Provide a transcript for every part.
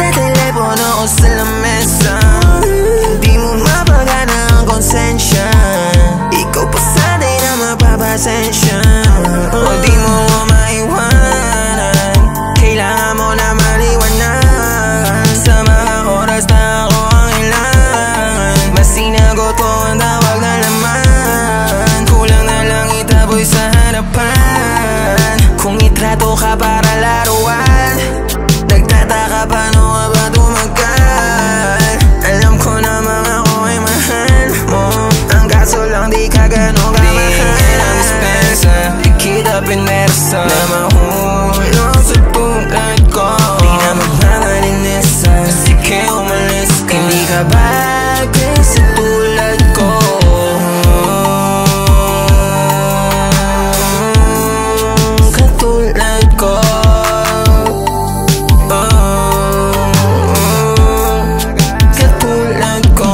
sa telepono o sa lamesa. Hindi mo mapagana ang konsensya. Ikaw pa sanay na mapapasensya. O di mo ko maiwanan. Kailangan mo na maliwanan. Sa mga oras na ako ang ilan. Mas sinagot ko ang tawag na laman. Kulang na lang itaboy sa harapan. Kung itrato ka para laruan, nagtataka paano ka ba tumagal. Alam ko namang ako ay mahal mo. Ang kaso lang di ka gano'ng kamahal. Di ang dispensa, di kita pinersa na mahulog sa tulad ko. Di na magmamalinesa, sige umalis ka. Hindi ka bagay sa tulad ko. Katulad ko. Katulad ko.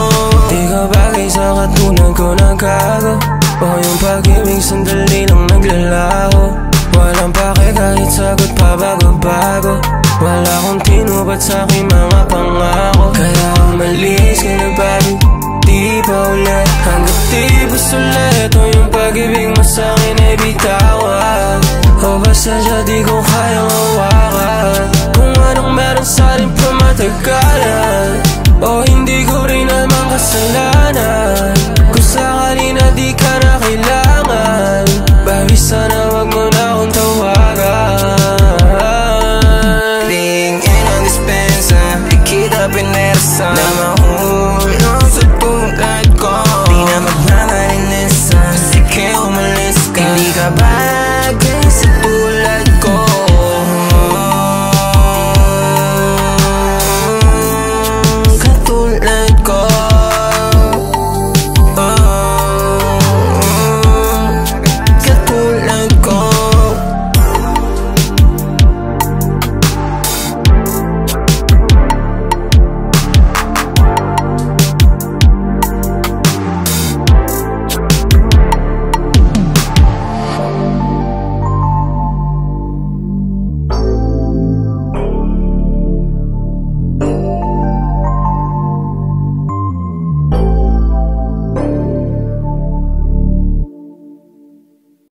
Di ka bagay sa katulad ko na gago. O yung pag-ibig sandali lang naglalaho. Walang pake kahit sagot pa bago-bago. Wala kong tinupad sa aking mga pangako. Kaya umalis ka na bago, di pa ulit. Hanggat di pa sulit o yung pag-ibig mo sa akin ay bitawan. O basta siya di ko kayang hawakan. Kung anong meron sa atin pa matagalan. O hindi ko rin naman kasalanan. Kung sakali na di ka na kailangan, baby sana wag mo na akong tawagan. Ringin ang dispensa, di kita pinersa na mahulog